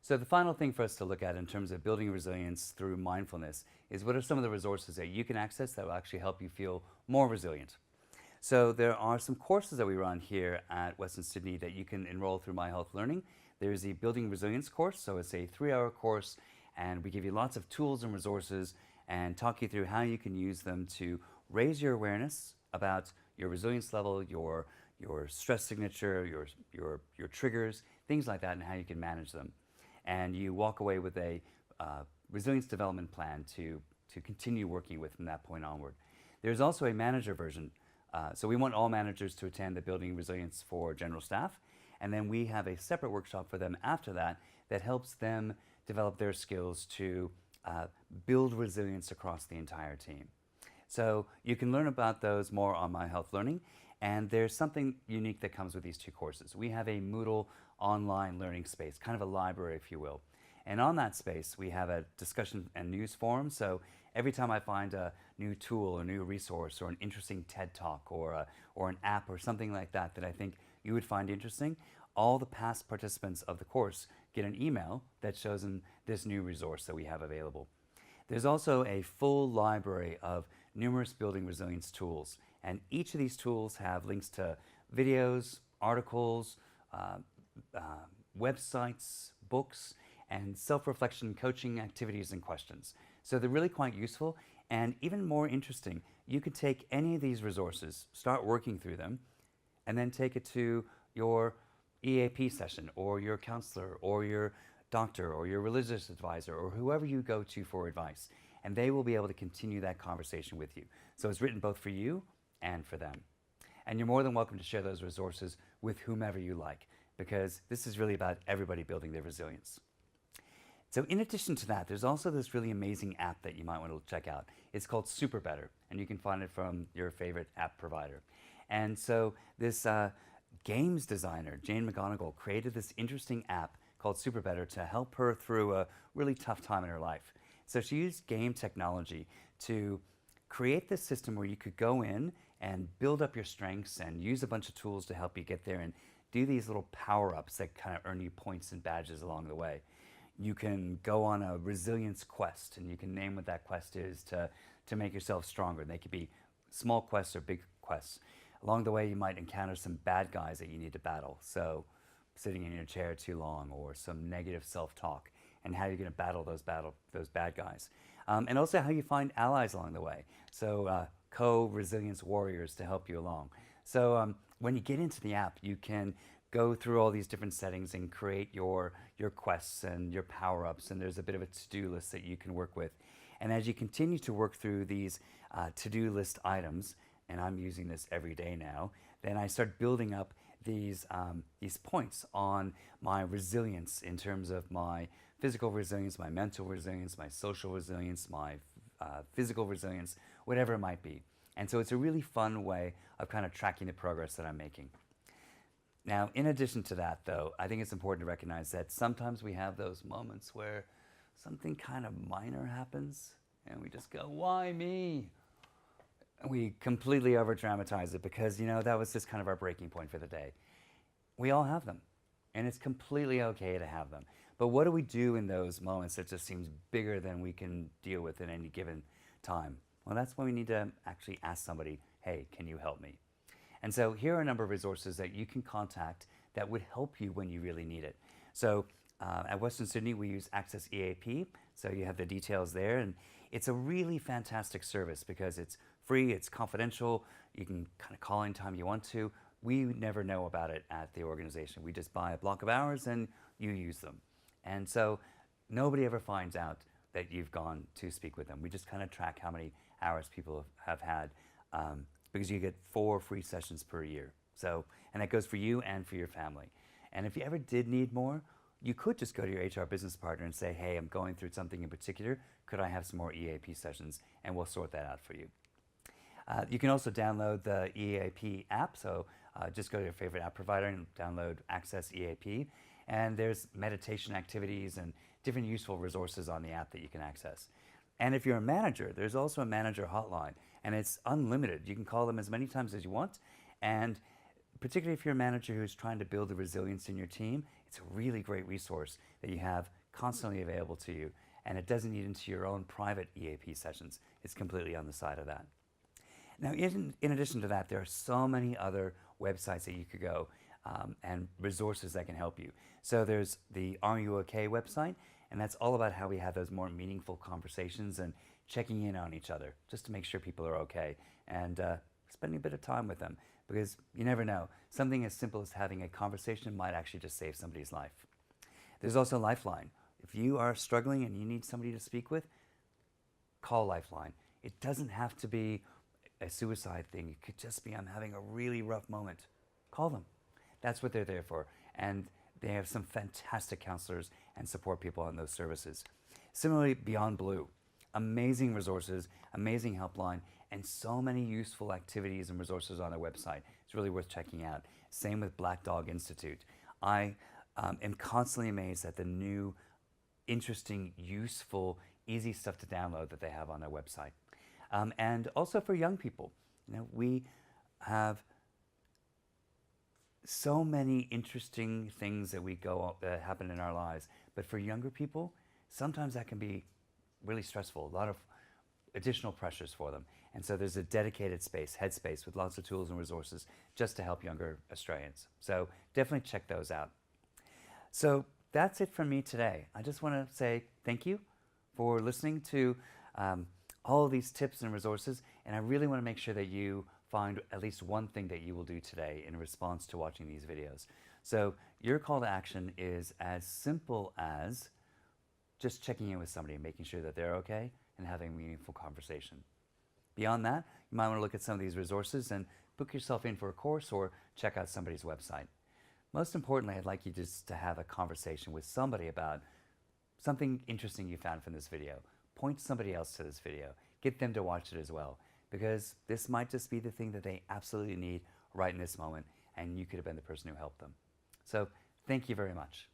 So the final thing for us to look at in terms of building resilience through mindfulness is what are some of the resources that you can access that will actually help you feel more resilient. So there are some courses that we run here at Western Sydney that you can enroll through My Health Learning. There's the Building Resilience course, so it's a 3-hour course, and we give you lots of tools and resources and talk you through how you can use them to raise your awareness about your resilience level, your stress signature, your triggers, things like that, and how you can manage them. And you walk away with a resilience development plan to continue working with from that point onward. There's also a manager version. So we want all managers to attend the Building Resilience for general staff. And then we have a separate workshop for them after that that helps them develop their skills to build resilience across the entire team. So you can learn about those more on My Health Learning. And there's something unique that comes with these two courses. We have a Moodle online learning space, kind of a library, if you will. And on that space, we have a discussion and news forum. So every time I find a new tool or new resource or an interesting TED Talk or an app or something like that that I think you would find interesting, all the past participants of the course get an email that shows them this new resource that we have available. There's also a full library of numerous building resilience tools. And each of these tools have links to videos, articles, websites, books, and self-reflection coaching activities and questions. So they're really quite useful, and even more interesting, you could take any of these resources, start working through them, and then take it to your EAP session, or your counselor, or your doctor, or your religious advisor, or whoever you go to for advice, and they will be able to continue that conversation with you. So it's written both for you and for them. And you're more than welcome to share those resources with whomever you like, because this is really about everybody building their resilience. So in addition to that, there's also this really amazing app that you might want to check out. It's called Super Better, and you can find it from your favorite app provider. And so this games designer, Jane McGonigal, created this interesting app called Super Better to help her through a really tough time in her life. So she used game technology to create this system where you could go in and build up your strengths and use a bunch of tools to help you get there and do these little power-ups that kind of earn you points and badges along the way. You can go on a resilience quest, and you can name what that quest is to make yourself stronger. They could be small quests or big quests. Along the way, you might encounter some bad guys that you need to battle. So sitting in your chair too long, or some negative self-talk, and how you're going to battle those bad guys. And also how you find allies along the way. So co-resilience warriors to help you along. So when you get into the app, you can go through all these different settings and create your quests and your power-ups, and there's a bit of a to-do list that you can work with. And as you continue to work through these to-do list items, and I'm using this every day now, then I start building up these points on my resilience in terms of my physical resilience, my mental resilience, my social resilience, my physical resilience, whatever it might be. And so it's a really fun way of kind of tracking the progress that I'm making. Now, in addition to that, though, I think it's important to recognize that sometimes we have those moments where something kind of minor happens, and we just go, why me? And we completely over-dramatize it because, you know, that was just kind of our breaking point for the day. We all have them, and it's completely okay to have them. But what do we do in those moments that just seems bigger than we can deal with at any given time? Well, that's when we need to actually ask somebody, hey, can you help me? And so here are a number of resources that you can contact that would help you when you really need it. So at Western Sydney, we use Access EAP, so you have the details there. And it's a really fantastic service because it's free, it's confidential, you can kind of call anytime you want to. We never know about it at the organization. We just buy a block of hours and you use them. And so nobody ever finds out that you've gone to speak with them. We just kind of track how many hours people have had because you get 4 free sessions per year. So, and that goes for you and for your family. And if you ever did need more, you could just go to your HR business partner and say, hey, I'm going through something in particular. Could I have some more EAP sessions? And we'll sort that out for you. You can also download the EAP app. So just go to your favorite app provider and download Access EAP. And there's meditation activities and different useful resources on the app that you can access. And if you're a manager, there's also a manager hotline, and it's unlimited. You can call them as many times as you want. And particularly if you're a manager who's trying to build the resilience in your team, it's it's a really great resource that you have constantly available to you, and it doesn't eat into your own private EAP sessions. It's completely on the side of that. Now, in addition to that, there are so many other websites that you could go and resources that can help you. So there's the Are You OK website, and that's all about how we have those more meaningful conversations and checking in on each other just to make sure people are okay, and spending a bit of time with them, because you never know. Something as simple as having a conversation might actually just save somebody's life. There's also Lifeline. If you are struggling and you need somebody to speak with, call Lifeline. It doesn't have to be a suicide thing. It could just be, I'm having a really rough moment. Call them. That's what they're there for. And they have some fantastic counselors and support people on those services. Similarly, Beyond Blue. Amazing resources, amazing helpline, and so many useful activities and resources on their website. It's really worth checking out. Same with Black Dog Institute. I am constantly amazed at the new, interesting, useful, easy stuff to download that they have on their website. And also for young people, we have so many interesting things that happen in our lives. But for younger people, sometimes that can be really stressful, a lot of additional pressures for them. And so there's a dedicated space, headspace, with lots of tools and resources just to help younger Australians. So definitely check those out. So that's it from me today. I just want to say thank you for listening to all of these tips and resources, and I really want to make sure that you find at least one thing that you will do today in response to watching these videos. So your call to action is as simple as just checking in with somebody and making sure that they're okay and having a meaningful conversation. Beyond that, you might want to look at some of these resources and book yourself in for a course or check out somebody's website. Most importantly, I'd like you just to have a conversation with somebody about something interesting you found from this video. Point somebody else to this video. Get them to watch it as well, because this might just be the thing that they absolutely need right in this moment, and you could have been the person who helped them. So thank you very much.